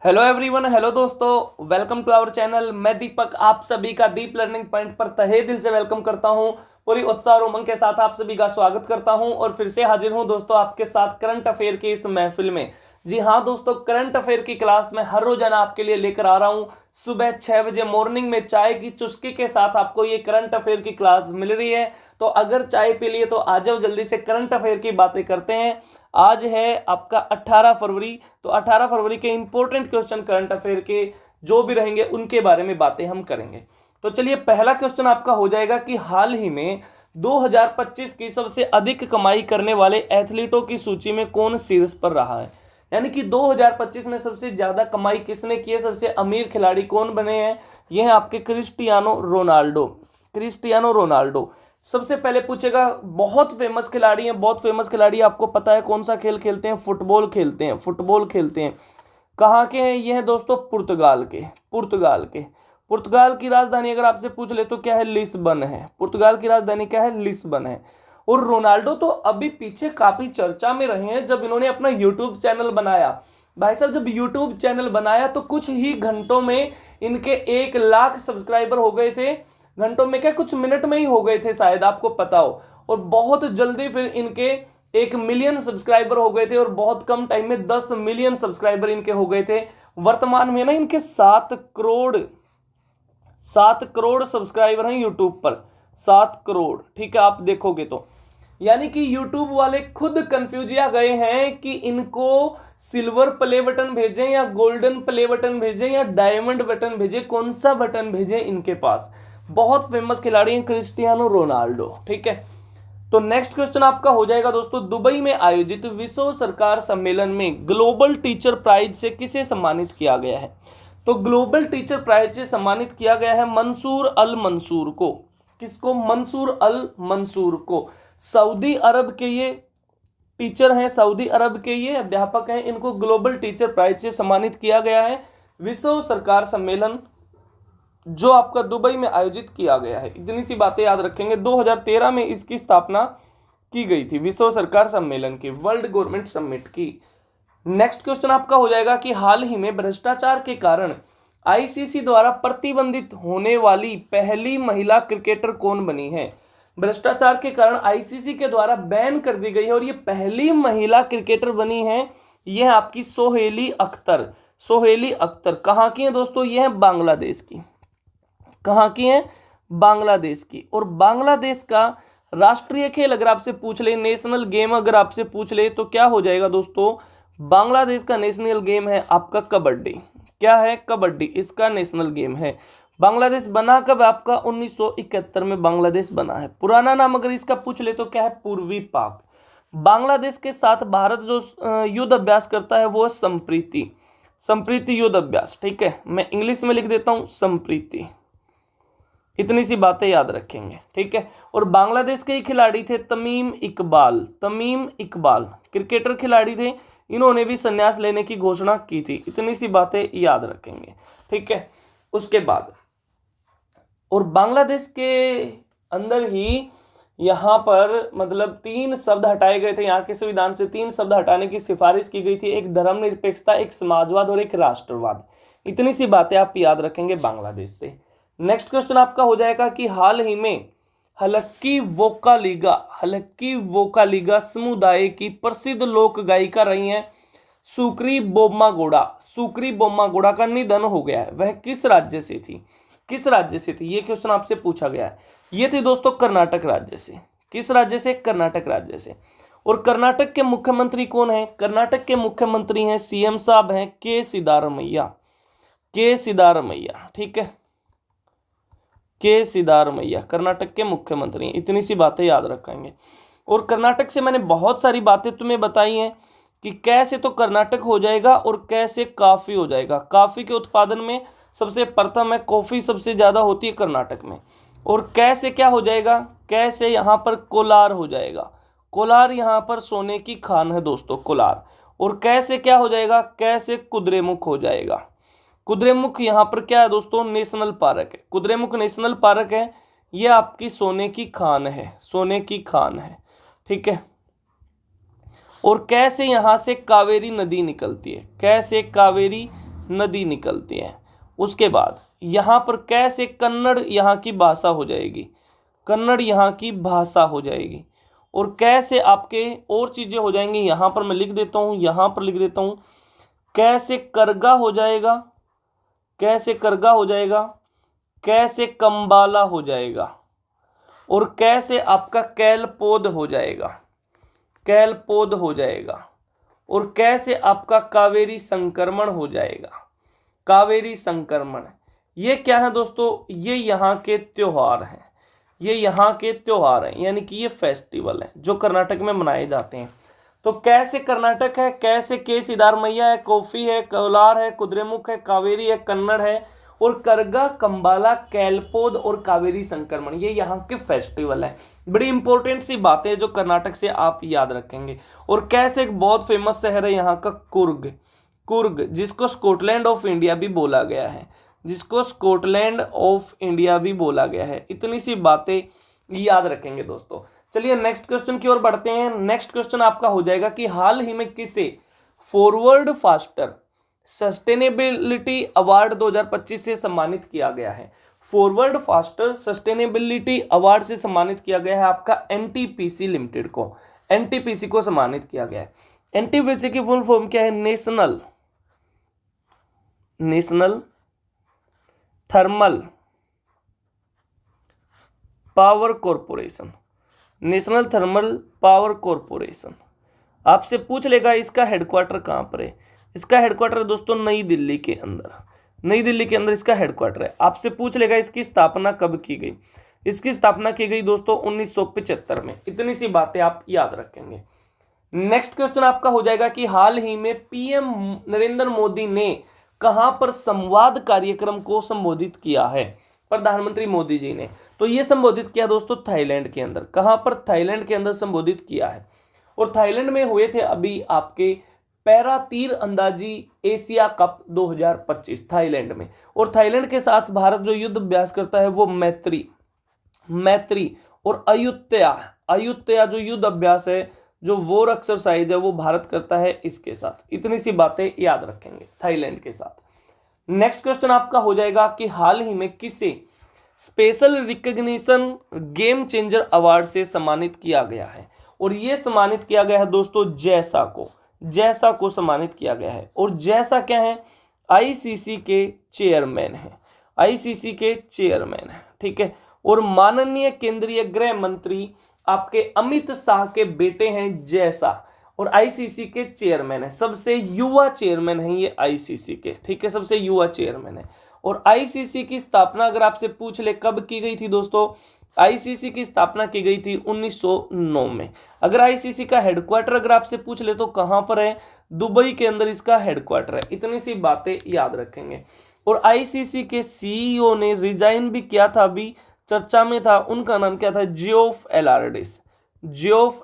Hello everyone, hello दोस्तों, welcome to our channel. मैं दीपक आप सभी का दीप लर्निंग पॉइंट पर तहे दिल से वेलकम करता हूं। पूरी उत्साह और उमंग के साथ आप सभी का स्वागत करता हूं और फिर से हाजिर हूं दोस्तों आपके साथ करंट अफेयर की इस महफिल में। जी हाँ दोस्तों, करंट अफेयर की क्लास में हर रोजाना आपके लिए लेकर आ रहा हूं। सुबह 6 बजे मॉर्निंग में चाय की चुस्की के साथ आपको ये करंट अफेयर की क्लास मिल रही है। तो अगर चाय पी लिए तो आ जाओ, जल्दी से करंट अफेयर की बातें करते हैं। आज है आपका 18 फरवरी। तो 18 फरवरी के इंपॉर्टेंट क्वेश्चन करंट अफेयर के जो भी रहेंगे उनके बारे में बातें हम करेंगे। तो चलिए, पहला क्वेश्चन आपका हो जाएगा कि हाल ही में 2025 की सबसे अधिक कमाई करने वाले एथलीटों की सूची में कौन शीर्ष पर रहा है। यानी कि 2025 में सबसे ज्यादा कमाई किसने की है, सबसे अमीर खिलाड़ी कौन बने हैं। यह है आपके क्रिस्टियानो रोनाल्डो। क्रिस्टियानो रोनाल्डो सबसे पहले पूछेगा। बहुत फेमस खिलाड़ी हैं, बहुत फेमस खिलाड़ी। आपको पता है कौन सा खेल खेलते हैं? फुटबॉल खेलते हैं, फुटबॉल खेलते हैं। कहाँ के हैं ये? है दोस्तों पुर्तगाल के। पुर्तगाल के। पुर्तगाल की राजधानी अगर आपसे पूछ ले तो क्या है? लिस्बन है। पुर्तगाल की राजधानी क्या है? लिस्बन है। और रोनाल्डो तो अभी पीछे काफी चर्चा में रहे हैं जब इन्होंने अपना यूट्यूब चैनल बनाया। भाई साहब, जब यूट्यूब चैनल बनाया तो कुछ ही घंटों में इनके 1 लाख सब्सक्राइबर हो गए थे। घंटों में क्या, कुछ मिनट में ही हो गए थे शायद, आपको पता हो। और बहुत जल्दी फिर इनके 1 मिलियन सब्सक्राइबर हो गए थे और बहुत कम टाइम में 10 मिलियन सब्सक्राइबर इनके हो गए थे। वर्तमान में ना इनके 7 करोड़ सब्सक्राइबर हैं यूट्यूब पर। 7 करोड़, ठीक है, आप देखोगे तो। यानी कि यूट्यूब वाले खुद कंफ्यूजिया गए हैं कि इनको सिल्वर प्ले बटन भेजें या गोल्डन प्ले बटन भेजें या डायमंड बटन भेजें, कौन सा बटन भेजें इनके पास। बहुत फेमस खिलाड़ी हैं क्रिस्टियानो रोनाल्डो, ठीक है। तो नेक्स्ट क्वेश्चन आपका हो जाएगा दोस्तों, दुबई में आयोजित विश्व सरकार सम्मेलन में ग्लोबल टीचर प्राइज से किसे सम्मानित किया गया है। तो ग्लोबल टीचर प्राइज से सम्मानित किया गया है मंसूर अल मंसूर को। किसको? मंसूर अल मंसूर को। सऊदी अरब के ये टीचर हैं, सऊदी अरब के ये अध्यापक हैं। इनको ग्लोबल टीचर प्राइज से सम्मानित किया गया है। विश्व सरकार सम्मेलन जो आपका दुबई में आयोजित किया गया है। इतनी सी बातें याद रखेंगे। 2013 में इसकी स्थापना की गई थी, विश्व सरकार सम्मेलन की, वर्ल्ड गवर्नमेंट समिट की। नेक्स्ट क्वेश्चन आपका हो जाएगा कि हाल ही में भ्रष्टाचार के कारण आईसीसी द्वारा प्रतिबंधित होने वाली पहली महिला क्रिकेटर कौन बनी है। भ्रष्टाचार के कारण आईसीसी के द्वारा बैन कर दी गई है और ये पहली महिला क्रिकेटर बनी है। यह आपकी सोहेली अख्तर। सोहेली अख्तर कहाँ की है दोस्तों? यह है बांग्लादेश की। कहाँ की है? बांग्लादेश की। और बांग्लादेश का राष्ट्रीय खेल अगर आपसे पूछ ले, नेशनल गेम अगर आपसे पूछ ले तो क्या हो जाएगा दोस्तों? बांग्लादेश का नेशनल गेम है आपका कबड्डी। क्या है? कबड्डी इसका नेशनल गेम है। बांग्लादेश बना कब? आपका 1971 में बांग्लादेश बना है। पुराना नाम अगर इसका पूछ ले तो क्या है? पूर्वी पाक। बांग्लादेश के साथ भारत जो युद्ध अभ्यास करता है वो संप्रीति। संप्रीति युद्ध अभ्यास, ठीक है। मैं इंग्लिश में लिख देता हूं, संप्रीति। इतनी सी बातें याद रखेंगे, ठीक है। और बांग्लादेश के ही खिलाड़ी थे तमीम इकबाल। तमीम इकबाल क्रिकेटर खिलाड़ी थे। इन्होंने भी संन्यास लेने की घोषणा की थी। इतनी सी बातें याद रखेंगे, ठीक है। उसके बाद और बांग्लादेश के अंदर ही यहाँ पर मतलब 3 शब्द हटाए गए थे। यहाँ के संविधान से 3 शब्द हटाने की सिफारिश की गई थी। एक धर्मनिरपेक्षता, एक समाजवाद और एक राष्ट्रवाद। इतनी सी बातें आप याद रखेंगे बांग्लादेश से। नेक्स्ट क्वेश्चन आपका हो जाएगा कि हाल ही में हलक्की वोकालिगा समुदाय की प्रसिद्ध लोक गायिका रही हैं सुक्री बोम्मागोड़ा। सुक्री बोम्मागोड़ा का निधन हो गया है। वह किस राज्य से थी? किस राज्य से थी? ये क्वेश्चन आपसे पूछा गया है। ये थी दोस्तों कर्नाटक राज्य से। किस राज्य से? कर्नाटक राज्य से। और कर्नाटक के मुख्यमंत्री कौन है? कर्नाटक के मुख्यमंत्री हैं, सीएम साहब हैं के सिद्धारमैया। के सिद्धारमैया, ठीक है। के सिद्धारमैया कर्नाटक के मुख्यमंत्री हैं। इतनी सी बातें याद रखेंगे। और कर्नाटक से मैंने बहुत सारी बातें तुम्हें बताई हैं कि कैसे तो कर्नाटक हो जाएगा और कैसे काफ़ी हो जाएगा। काफ़ी के उत्पादन में सबसे प्रथम है, कॉफ़ी सबसे ज़्यादा होती है कर्नाटक में। और कैसे क्या हो जाएगा? कैसे यहाँ पर कोलार हो जाएगा। कोलार यहाँ पर सोने की खान है दोस्तों, कोलार। और कैसे क्या हो जाएगा? कैसे कुद्रेमुख हो जाएगा। कुद्रेमुख यहाँ पर क्या है दोस्तों? नेशनल पार्क है। कुद्रेमुख नेशनल पार्क है। ये आपकी सोने की खान है, सोने की खान है, ठीक है। और कैसे यहाँ से कावेरी नदी निकलती है। कैसे कावेरी नदी निकलती है। उसके बाद यहाँ पर कैसे कन्नड़ यहाँ की भाषा हो जाएगी, कन्नड़ यहाँ की भाषा हो जाएगी। और कैसे आपके और चीज़ें हो जाएंगी, यहाँ पर मैं लिख देता हूँ, यहाँ पर लिख देता हूँ, कैसे करगा हो जाएगा, कैसे करगा हो जाएगा, कैसे कंबाला हो जाएगा, और कैसे आपका कैलपोद हो जाएगा, कैलपोद हो जाएगा, और कैसे आपका कावेरी संक्रमण हो जाएगा, कावेरी संक्रमण। ये क्या है दोस्तों, ये यहाँ के त्योहार हैं, ये यहाँ के त्योहार हैं, यानी कि ये फेस्टिवल है जो कर्नाटक में मनाए जाते हैं। तो कैसे कर्नाटक है, कैसे के सिद्धारमैया है, कॉफी है, कोलार है, कुद्रेमुख है, कावेरी है, कन्नड़ है, और करगा, कंबाला, कैलपोद और कावेरी संक्रमण, ये यहाँ के फेस्टिवल है। बड़ी इंपॉर्टेंट सी बातें जो कर्नाटक से आप याद रखेंगे। और कैसे एक बहुत फेमस शहर है यहाँ का कुर्ग, कुर्ग जिसको स्कॉटलैंड ऑफ इंडिया भी बोला गया है, जिसको स्कॉटलैंड ऑफ इंडिया भी बोला गया है। इतनी सी बातें याद रखेंगे दोस्तों। चलिए नेक्स्ट क्वेश्चन की ओर बढ़ते हैं। नेक्स्ट क्वेश्चन आपका हो जाएगा कि हाल ही में किसे फॉरवर्ड फास्टर सस्टेनेबिलिटी अवार्ड 2025 से सम्मानित किया गया है। फॉरवर्ड फास्टर सस्टेनेबिलिटी अवार्ड से सम्मानित किया गया है आपका एनटीपीसी लिमिटेड को, एनटीपीसी को सम्मानित किया गया है। एनटीपीसी की फुल फॉर्म क्या है, national thermal power corporation, national thermal power corporation. आपसे पूछ लेगा इसका हेडक्वार्टर कहाँ पर है, इसका हेडक्वार्टर दोस्तों नई दिल्ली के अंदर, नई दिल्ली के अंदर इसका हेडक्वार्टर है। आपसे पूछ लेगा इसकी स्थापना कब की गई, इसकी स्थापना की गई दोस्तों 1975 में। इतनी सी बातें आप याद रखेंगे। नेक्स्ट क्वेश्चन आपका हो जाएगा कि हाल ही में पीएम नरेंद्र मोदी ने कहां पर संवाद कार्यक्रम को संबोधित किया है, प्रधानमंत्री मोदी जी ने। तो ये संबोधित किया दोस्तों थाईलैंड के अंदर। कहां पर, थाईलैंड के अंदर संबोधित किया है। और थाईलैंड में हुए थे अभी आपके पैरा तीर अंदाजी एशिया कप 2025 थाईलैंड में। और थाईलैंड के साथ भारत जो युद्ध अभ्यास करता है वो मैत्री और अयुत्या जो युद्ध अभ्यास है, जो वॉर एक्सरसाइज है, वो भारत करता है इसके साथ। इतनी सी बातें याद रखेंगे थाईलैंड के साथ। नेक्स्ट क्वेश्चन आपका हो जाएगा कि हाल ही में किसे special recognition game changer award से सम्मानित किया गया है। और ये सम्मानित किया गया है दोस्तों जैसा को सम्मानित किया गया है। और जैसा क्या है, आईसीसी के चेयरमैन है, आईसीसी के चेयरमैन है, ठीक है। और माननीय केंद्रीय गृह मंत्री आपके अमित शाह के बेटे हैं जैसा, और आईसीसी के चेयरमैन है, सबसे युवा चेयरमैन है ये आईसीसी के, ठीक है, सबसे युवा चेयरमैन है। और आईसीसी की स्थापना अगर आपसे पूछ ले कब की गई थी दोस्तों, आईसीसी की स्थापना की गई थी 1909 में। अगर आईसीसी का हेडक्वार्टर अगर आपसे पूछ ले तो कहां पर है, दुबई के अंदर इसका हेडक्वार्टर है। इतनी सी बातें याद रखेंगे। और आईसीसी के सीईओ ने रिजाइन भी किया था, अभी चर्चा में था, उनका नाम क्या था, जियोफ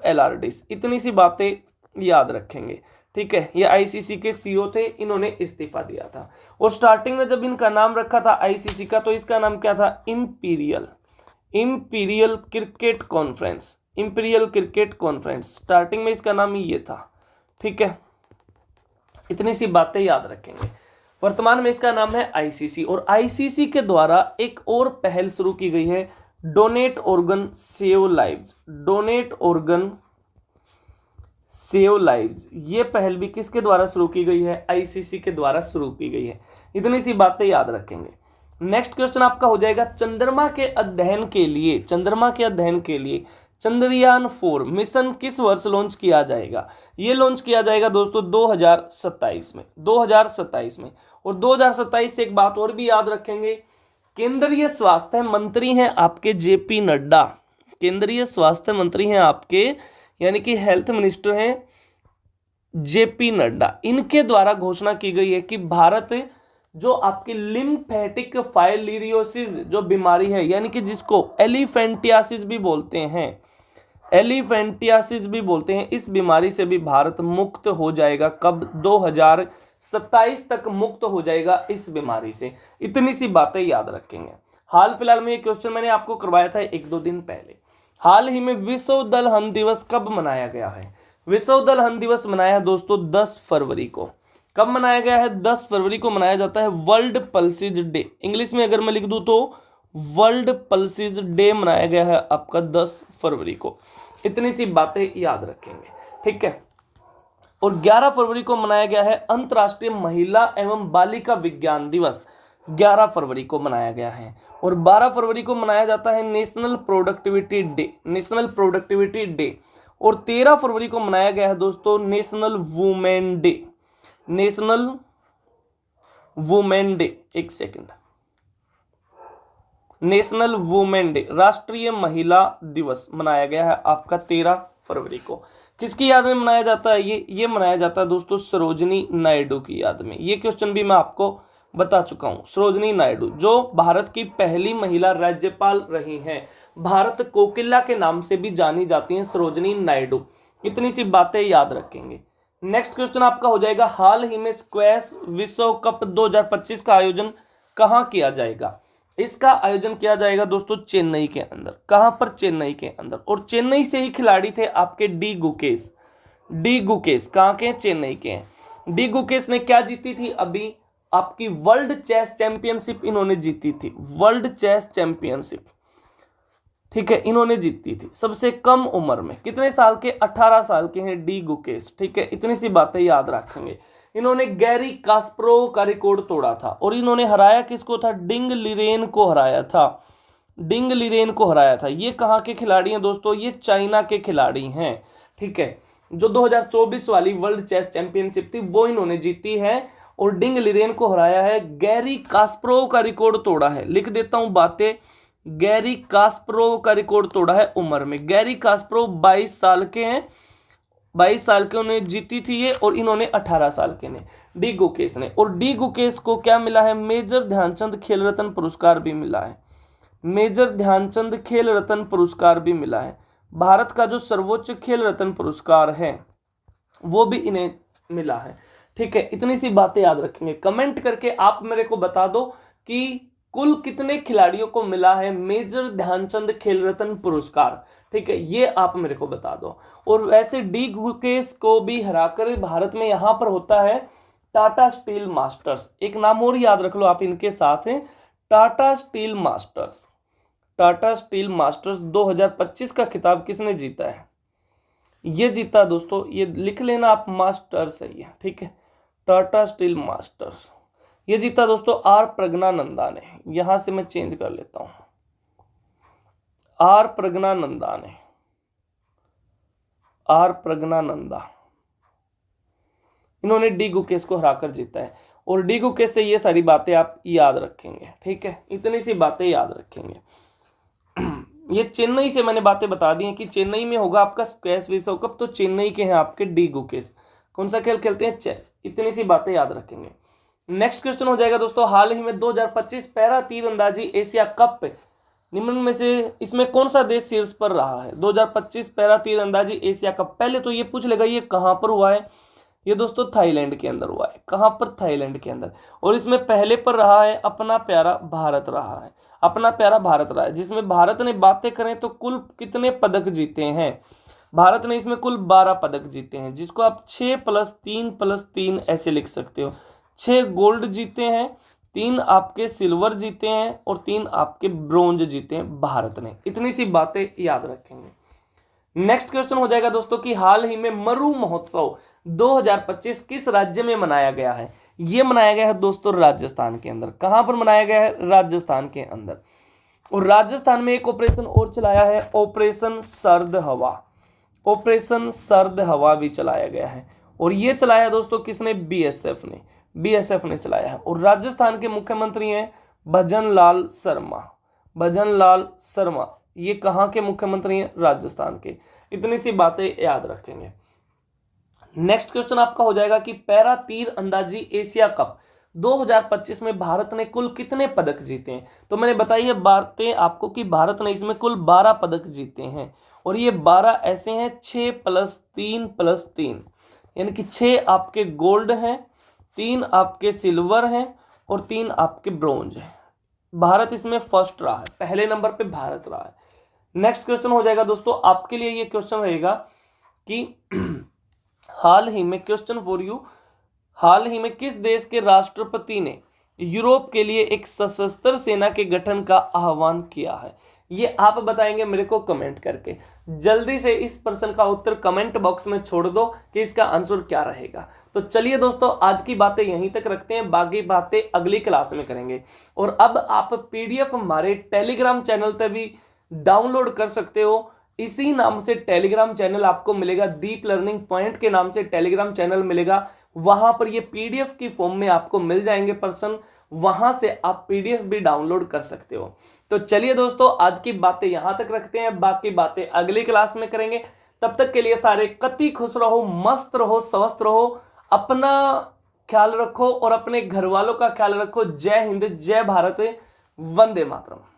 एलार्डिस। इतनी सी बातें याद रखेंगे, ठीक है। ये आईसीसी के सीईओ थे, इन्होंने इस्तीफा दिया था। और स्टार्टिंग में जब इनका नाम रखा था आईसीसी का, तो इसका नाम क्या था, इंपीरियल क्रिकेट कॉन्फ्रेंस। स्टार्टिंग में इसका नाम ये था, ठीक है। इतनी सी बातें याद रखेंगे। वर्तमान में इसका नाम है आईसीसी। और आईसीसी के द्वारा एक और पहल शुरू की गई है, डोनेट ऑर्गन सेव लाइव्स। ये पहल भी किसके द्वारा शुरू की गई है, आईसीसी के द्वारा शुरू की गई है। इतनी सी बातें याद रखेंगे। नेक्स्ट क्वेश्चन आपका हो जाएगा चंद्रमा के अध्ययन के लिए चंद्रयान 4 मिशन किस वर्ष लॉन्च किया जाएगा। ये लॉन्च किया जाएगा दोस्तों 2027 में। और 2027 से एक बात और भी याद रखेंगे, केंद्रीय स्वास्थ्य मंत्री हैं आपके जेपी नड्डा, केंद्रीय स्वास्थ्य मंत्री हैं आपके, यानी कि हेल्थ मिनिस्टर हैं जेपी नड्डा। इनके द्वारा घोषणा की गई है कि भारत जो आपकी लिम्फेटिक फाइलिरियोसिस जो बीमारी है, यानी कि जिसको एलिफेंटियासिस भी बोलते हैं, इस बीमारी से भी भारत मुक्त हो जाएगा। कब, 2027 तक मुक्त हो जाएगा इस बीमारी से। इतनी सी बातें याद रखेंगे। हाल फिलहाल में ये क्वेश्चन मैंने आपको करवाया था 1-2 दिन पहले। हाल ही में विश्व दलहन दिवस कब मनाया गया है। विश्व दलहन दिवस मनाया है दोस्तों 10 फरवरी को। कब मनाया गया है? 10 फरवरी को मनाया जाता है वर्ल्ड पल्सिस डे। इंग्लिश में अगर मैं लिख दूं तो वर्ल्ड पल्सिस डे मनाया गया है आपका 10 फरवरी को। इतनी सी बातें याद रखेंगे, ठीक है। और 11 फरवरी को मनाया गया है अंतर्राष्ट्रीय महिला एवं बालिका विज्ञान दिवस, 11 फरवरी को मनाया गया है। और 12 फरवरी को मनाया जाता है national productivity day, national productivity day. और 13 फरवरी को मनाया गया है दोस्तों national women day, national women day, एक सेकंड, नेशनल वुमेन डे, राष्ट्रीय महिला दिवस मनाया गया है आपका 13 फरवरी को। किसकी याद में मनाया जाता है? ये मनाया जाता है दोस्तों सरोजिनी नायडू की याद में। ये क्वेश्चन भी मैं आपको बता चुका हूं। सरोजिनी नायडू जो भारत की पहली महिला राज्यपाल रही हैं, भारत कोकिला के नाम से भी जानी जाती हैं सरोजिनी नायडू। इतनी सी बातें याद रखेंगे। नेक्स्ट क्वेश्चन आपका हो जाएगा, हाल ही में स्क्वैश विश्व कप 2025 का आयोजन कहाँ किया जाएगा? इसका आयोजन किया जाएगा दोस्तों चेन्नई के अंदर। कहां पर? चेन्नई के अंदर। और चेन्नई से ही खिलाड़ी थे आपके डी गुकेश। डी गुकेश कहां के? चेन्नई के हैं। डी गुकेश ने क्या जीती थी? अभी आपकी वर्ल्ड चेस चैंपियनशिप इन्होंने जीती थी, वर्ल्ड चेस चैंपियनशिप, ठीक है, इन्होंने जीती थी सबसे कम उम्र में। कितने साल के? 18 साल के हैं डी गुकेश, ठीक है। इतनी सी बातें याद रखेंगे। इन्होंने गैरी कास्परोव का रिकॉर्ड तोड़ा था। और इन्होंने हराया किसको था? डिंग लिरेन को हराया था, डिंग लिरेन को हराया था। ये कहाँ के खिलाड़ी हैं दोस्तों? ये चाइना के खिलाड़ी हैं, ठीक है। जो 2024 वाली वर्ल्ड चेस चैंपियनशिप थी वो इन्होंने जीती है और डिंग लिरेन को हराया है। गैरी कास्परोव का रिकॉर्ड तोड़ा है, लिख देता हूं बातें, गैरी कास्परोव का रिकॉर्ड तोड़ा है उम्र में। गैरी कास्परोव 22 साल के हैं, 22 साल के उन्हें जीती थी ये, और इन्होंने 18 साल के ने, डी गुकेश ने। और डी गुकेश को क्या मिला है? मेजर ध्यानचंद खेल रत्न पुरस्कार भी मिला है, मेजर ध्यानचंद खेल रत्न पुरस्कार भी मिला है। भारत का जो सर्वोच्च खेल रत्न पुरस्कार है वो भी इन्हें मिला है, ठीक है। इतनी सी बातें याद रखेंगे। कमेंट करके आप मेरे को बता दो कि कुल कितने खिलाड़ियों को मिला है मेजर ध्यानचंद खेल रत्न पुरस्कार, ठीक है, ये आप मेरे को बता दो। और वैसे डी गुकेश को भी हराकर भारत में यहां पर होता है टाटा स्टील मास्टर्स। एक नाम और याद रख लो आप इनके साथ हैं, Tata steel masters. Tata steel masters 2025 का खिताब किसने जीता है? ये जीता दोस्तों, ये लिख लेना आप, मास्टर्स है ये, ठीक है, टाटा स्टील मास्टर्स। ये जीता दोस्तों आर प्रज्ञानंदा ने। यहां से मैं चेंज कर लेता हूं, आर प्रज्ञानंदा ने, आर प्रज्ञानंदा, इन्होंने डी गुकेश को हराकर जीता है। और डी गुकेश से ये सारी बातें आप याद रखेंगे, ठीक है, इतनी सी बातें याद रखेंगे। ये चेन्नई से मैंने बातें बता दी हैं कि चेन्नई में होगा आपका स्क्वैश विश्व कप, तो चेन्नई के हैं आपके डी गुकेश। कौन सा खेल खेलते हैं? चेस। इतनी सी बातें याद रखेंगे। नेक्स्ट क्वेश्चन हो जाएगा दोस्तों, हाल ही में 2025 पैरा तीरंदाजी एशिया कप निम्न में से इसमें कौन सा देश शीर्ष पर रहा है? 2025 पैरा तीरंदाजी एशिया कप, पहले तो ये पूछ लेगा ये कहां पर हुआ है? ये दोस्तों थाईलैंड के अंदर हुआ है। कहां पर? थाईलैंड के अंदर। और इसमें पहले पर रहा है अपना प्यारा भारत रहा है, अपना प्यारा भारत रहा है, जिसमें भारत ने बातें करें तो कुल कितने पदक जीते हैं? भारत ने इसमें कुल 12 पदक जीते हैं, जिसको आप 6 + 3 ऐसे लिख सकते हो। 6 गोल्ड जीते हैं, 3 आपके सिल्वर जीते हैं और 3 आपके ब्रोंज जीते हैं भारत ने। इतनी सी बातें याद रखेंगे। नेक्स्ट क्वेश्चन हो जाएगा दोस्तों कि हाल ही में मरु महोत्सव 2025 किस राज्य में मनाया गया है? ये मनाया गया है दोस्तों राजस्थान के अंदर। कहां पर मनाया गया है? राजस्थान के अंदर। और राजस्थान में एक ऑपरेशन और चलाया है, ऑपरेशन सर्द हवा, ऑपरेशन सर्द हवा भी चलाया गया है। और ये चलाया दोस्तों किसने? बीएसएफ ने, बीएसएफ ने चलाया है। और राजस्थान के मुख्यमंत्री हैं भजनलाल शर्मा, भजनलाल शर्मा। ये कहां के मुख्यमंत्री हैं? राजस्थान के। इतनी सी बातें याद रखेंगे। नेक्स्ट क्वेश्चन आपका हो जाएगा कि पैरा तीर अंदाजी एशिया कप 2025 में भारत ने कुल कितने पदक जीते हैं? तो मैंने बताई है बातें आपको कि भारत ने इसमें कुल 12 पदक जीते हैं। और ये 12 ऐसे हैं 6 + 3 + 3, यानी कि 6 आपके गोल्ड हैं, 3 आपके सिल्वर हैं और 3 आपके ब्रोंज हैं। भारत इसमें फर्स्ट रहा है, पहले नंबर पे भारत रहा है। नेक्स्ट क्वेश्चन हो जाएगा दोस्तों आपके लिए, ये क्वेश्चन रहेगा कि हाल ही में, क्वेश्चन फॉर यू, हाल ही में किस देश के राष्ट्रपति ने यूरोप के लिए एक सशस्त्र सेना के गठन का आह्वान किया है? ये आप बताएंगे मेरे को कमेंट करके। जल्दी से इस प्रश्न का उत्तर कमेंट बॉक्स में छोड़ दो कि इसका आंसर क्या रहेगा। तो चलिए दोस्तों, आज की बातें यहीं तक रखते हैं, बाकी बातें अगली क्लास में करेंगे। और अब आप पीडीएफ हमारे टेलीग्राम चैनल पर भी डाउनलोड कर सकते हो। इसी नाम से टेलीग्राम चैनल आपको मिलेगा, डीप लर्निंग पॉइंट के नाम से टेलीग्राम चैनल मिलेगा। वहां पर ये पीडीएफ की फॉर्म में आपको मिल जाएंगे प्रश्न, वहां से आप पीडीएफ भी डाउनलोड कर सकते हो। तो चलिए दोस्तों, आज की बातें यहां तक रखते हैं, बाकी बातें अगली क्लास में करेंगे। तब तक के लिए सारे कति खुश रहो, मस्त रहो, स्वस्थ रहो, अपना ख्याल रखो और अपने घर वालों का ख्याल रखो। जय हिंद, जय भारत, वंदे मातरम।